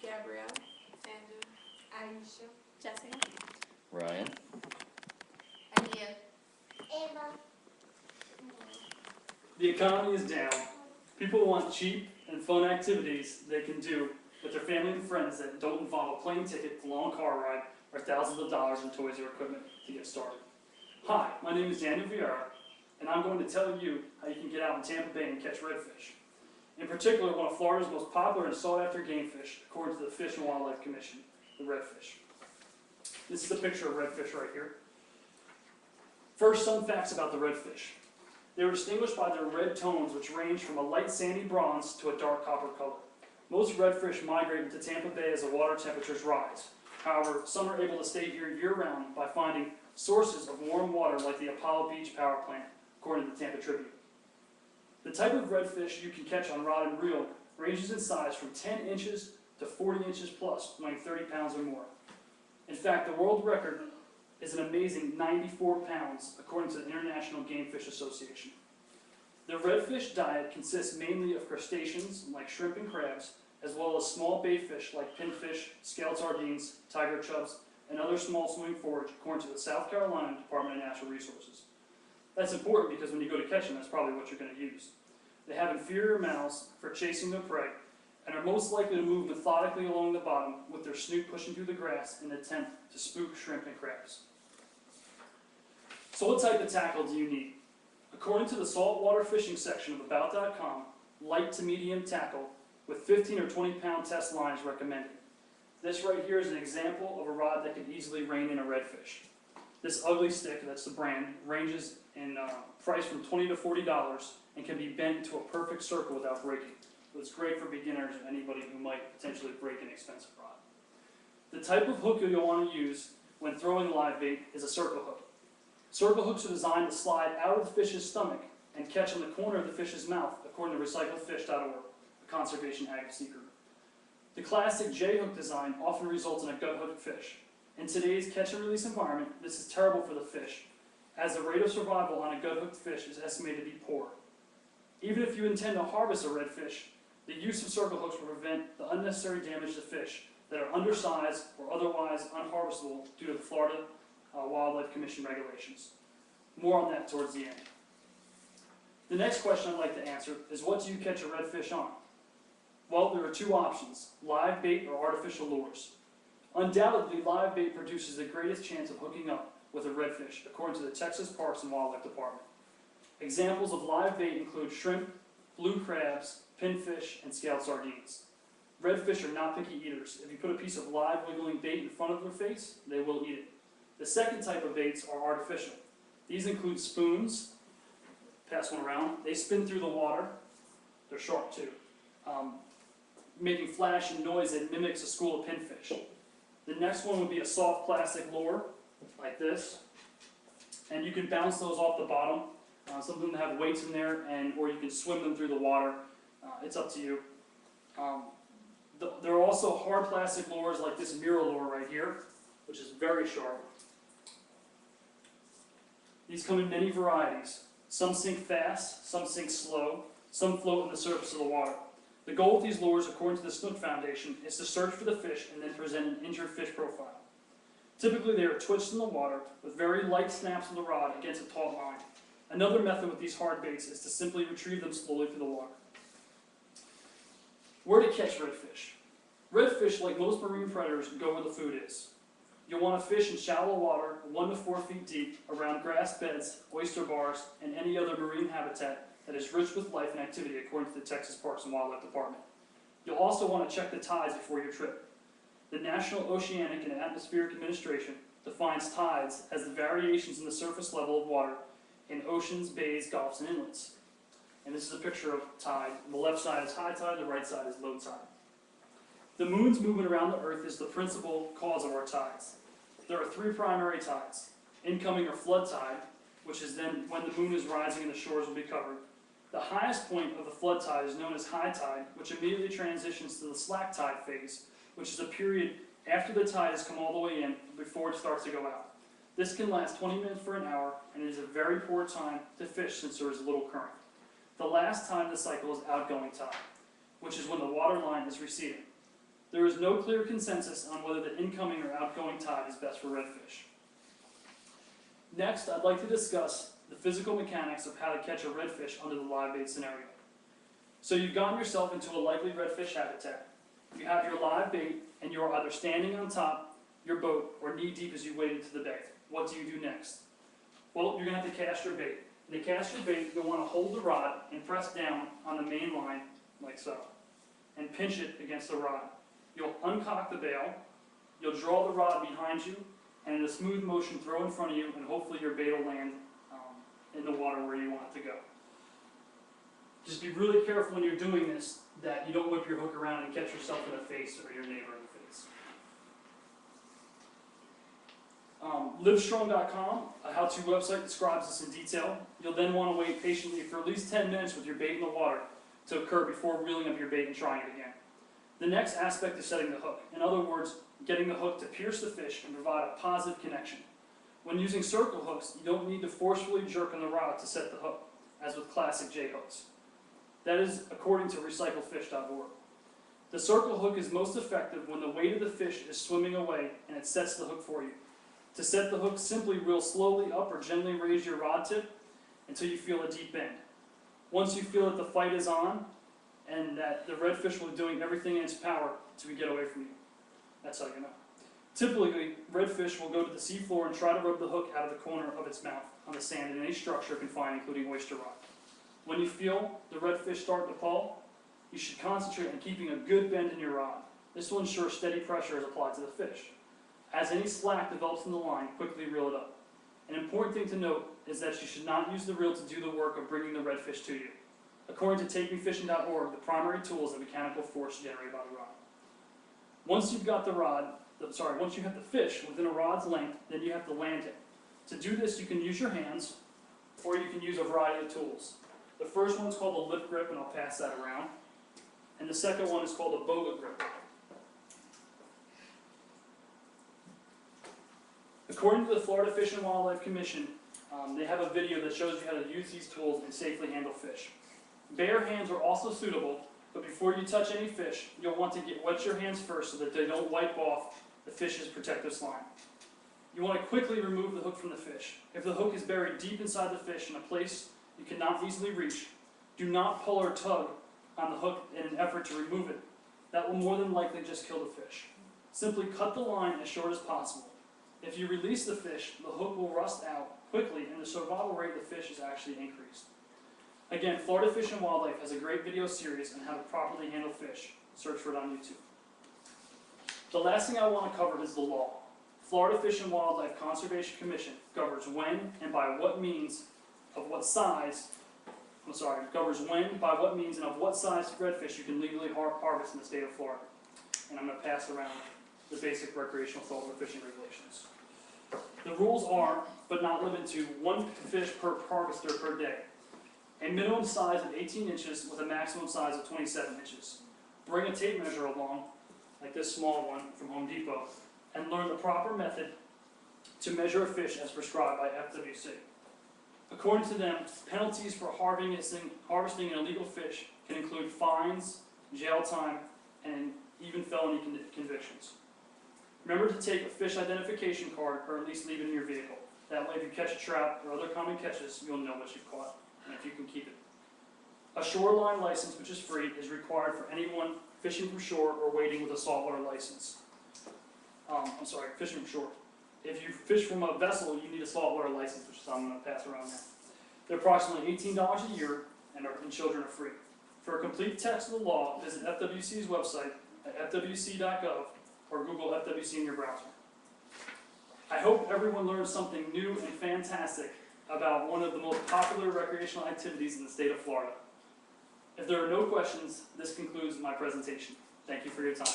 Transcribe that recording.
Gabrielle. Andrew. Aisha. Jessica. Ryan. Ania. Ava. The economy is down. People want cheap and fun activities they can do with their family and friends that don't involve a plane ticket, a long car ride, or thousands of dollars in toys or equipment to get started. Hi, my name is Daniel Vieira, and I'm going to tell you how you can get out in Tampa Bay and catch redfish. In particular, one of Florida's most popular and sought-after game fish, according to the Fish and Wildlife Commission, the redfish. This is a picture of redfish right here. First, some facts about the redfish. They are distinguished by their red tones, which range from a light sandy bronze to a dark copper color. Most redfish migrate into Tampa Bay as the water temperatures rise. However, some are able to stay here year-round by finding sources of warm water like the Apollo Beach Power Plant, according to the Tampa Tribune. The type of redfish you can catch on rod and reel ranges in size from 10 inches to 40 inches plus, weighing 30 pounds or more. In fact, the world record is an amazing 94 pounds, according to the International Game Fish Association. The redfish diet consists mainly of crustaceans like shrimp and crabs, as well as small bait fish like pinfish, scaled sardines, tiger chubs, and other small swimming forage, according to the South Carolina Department of Natural Resources. That's important because when you go to catch them, that's probably what you're going to use. They have inferior mouths for chasing their prey, and are most likely to move methodically along the bottom with their snoot pushing through the grass in an attempt to spook shrimp and crabs. So what type of tackle do you need? According to the saltwater fishing section of About.com, light to medium tackle with 15 or 20 pound test line is recommended. This right here is an example of a rod that could easily rein in a redfish. This ugly stick, that's the brand, ranges in price from $20 to $40 and can be bent into a perfect circle without breaking. So it's great for beginners and anybody who might potentially break an expensive rod. The type of hook you'll want to use when throwing live bait is a circle hook. Circle hooks are designed to slide out of the fish's stomach and catch on the corner of the fish's mouth, according to recycledfish.org, a conservation advocacy group. The classic J-hook design often results in a gut-hooked fish. In today's catch-and-release environment, this is terrible for the fish, as the rate of survival on a gut-hooked fish is estimated to be poor. Even if you intend to harvest a redfish, the use of circle hooks will prevent the unnecessary damage to fish that are undersized or otherwise unharvestable due to the Florida Wildlife Commission regulations. More on that towards the end. The next question I'd like to answer is, what do you catch a redfish on? Well, there are two options, live bait or artificial lures. Undoubtedly, live bait produces the greatest chance of hooking up with a redfish, according to the Texas Parks and Wildlife Department. Examples of live bait include shrimp, blue crabs, pinfish, and scaled sardines. Redfish are not picky eaters. If you put a piece of live wiggling bait in front of their face, they will eat it. The second type of baits are artificial. These include spoons. Pass one around. They spin through the water. They're sharp too, making flash and noise that mimics a school of pinfish. The next one would be a soft plastic lure, like this. And you can bounce those off the bottom. Some of them have weights in there, or you can swim them through the water. It's up to you. There are also hard plastic lures like this mirror lure right here, which is very sharp. These come in many varieties. Some sink fast, some sink slow, some float on the surface of the water. The goal of these lures, according to the Snook Foundation, is to search for the fish and then present an injured fish profile. Typically, they are twitched in the water with very light snaps of the rod against a taut line. Another method with these hard baits is to simply retrieve them slowly through the water. Where to catch redfish? Redfish, like most marine predators, go where the food is. You'll want to fish in shallow water, 1 to 4 feet deep, around grass beds, oyster bars, and any other marine habitat that is rich with life and activity, according to the Texas Parks and Wildlife Department. You'll also want to check the tides before your trip. The National Oceanic and Atmospheric Administration defines tides as the variations in the surface level of water in oceans, bays, gulfs, and inlets. And this is a picture of tide. The left side is high tide, the right side is low tide. The moon's movement around the Earth is the principal cause of our tides. There are 3 primary tides: incoming or flood tide, which is then when the moon is rising and the shores will be covered. The highest point of the flood tide is known as high tide, which immediately transitions to the slack tide phase, which is a period after the tide has come all the way in before it starts to go out. This can last 20 minutes for an hour, and it is a very poor time to fish since there is little current. The last time of the cycle is outgoing tide, which is when the water line is receding. There is no clear consensus on whether the incoming or outgoing tide is best for redfish. Next, I'd like to discuss the physical mechanics of how to catch a redfish under the live bait scenario. So you've gotten yourself into a likely redfish habitat. You have your live bait, and you are either standing on top your boat or knee deep as you wade into the bay. What do you do next? Well, you're going to have to cast your bait. And to cast your bait, you'll want to hold the rod and press down on the main line, like so, and pinch it against the rod. You'll uncock the bail, you'll draw the rod behind you, and in a smooth motion throw in front of you, and hopefully your bait will land in the water where you want it to go. Just be really careful when you're doing this that you don't whip your hook around and catch yourself in the face or your neighbor in the face. Livestrong.com, a how-to website, describes this in detail. You'll then want to wait patiently for at least 10 minutes with your bait in the water to occur before reeling up your bait and trying it again. The next aspect is setting the hook. In other words, getting the hook to pierce the fish and provide a positive connection. When using circle hooks, you don't need to forcefully jerk on the rod to set the hook, as with classic J hooks. That is according to recycledfish.org. The circle hook is most effective when the weight of the fish is swimming away and it sets the hook for you. To set the hook, simply reel slowly up or gently raise your rod tip until you feel a deep bend. Once you feel that the fight is on and that the redfish will be doing everything in its power to get away from you, that's how you know. Typically, redfish will go to the seafloor and try to rub the hook out of the corner of its mouth on the sand in any structure it can find, including oyster rock. When you feel the redfish start to pull, you should concentrate on keeping a good bend in your rod. This will ensure steady pressure is applied to the fish. As any slack develops in the line, quickly reel it up. An important thing to note is that you should not use the reel to do the work of bringing the redfish to you. According to takemefishing.org, the primary tool is the mechanical force generated by the rod. Once you've got once you have the fish within a rod's length, then you have to land it. To do this, you can use your hands, or you can use a variety of tools. The first one is called a lip grip, and I'll pass that around. And the second one is called a boga grip. According to the Florida Fish and Wildlife Commission, they have a video that shows you how to use these tools and safely handle fish. Bare hands are also suitable, but before you touch any fish, you'll want to wet your hands first so that they don't wipe off the fish's protective slime. You want to quickly remove the hook from the fish. If the hook is buried deep inside the fish in a place you cannot easily reach, do not pull or tug on the hook in an effort to remove it. That will more than likely just kill the fish. Simply cut the line as short as possible. If you release the fish, the hook will rust out quickly and the survival rate of the fish is actually increased. Again, Florida Fish and Wildlife has a great video series on how to properly handle fish. Search for it on YouTube. The last thing I want to cover is the law. Florida Fish and Wildlife Conservation Commission governs when and by what means and of what size redfish you can legally harvest in the state of Florida. And I'm going to pass around the basic recreational saltwater fishing regulations. The rules are, but not limited to, 1 fish per harvester per day. A minimum size of 18 inches with a maximum size of 27 inches. Bring a tape measure along, like this small one from Home Depot, and learn the proper method to measure a fish as prescribed by FWC. According to them, penalties for harvesting an illegal fish can include fines, jail time, and even felony convictions. Remember to take a fish identification card, or at least leave it in your vehicle. That way, if you catch a trout or other common catches, you'll know what you've caught, and if you can keep it. A shoreline license, which is free, is required for anyone fishing from shore or wading with a saltwater license. Fishing from shore. If you fish from a vessel, you need a saltwater license, which is I'm going to pass around now. They're approximately $18 a year, and children are free. For a complete text of the law, visit FWC's website at fwc.gov or Google FWC in your browser. I hope everyone learned something new and fantastic about one of the most popular recreational activities in the state of Florida. If there are no questions, this concludes my presentation. Thank you for your time.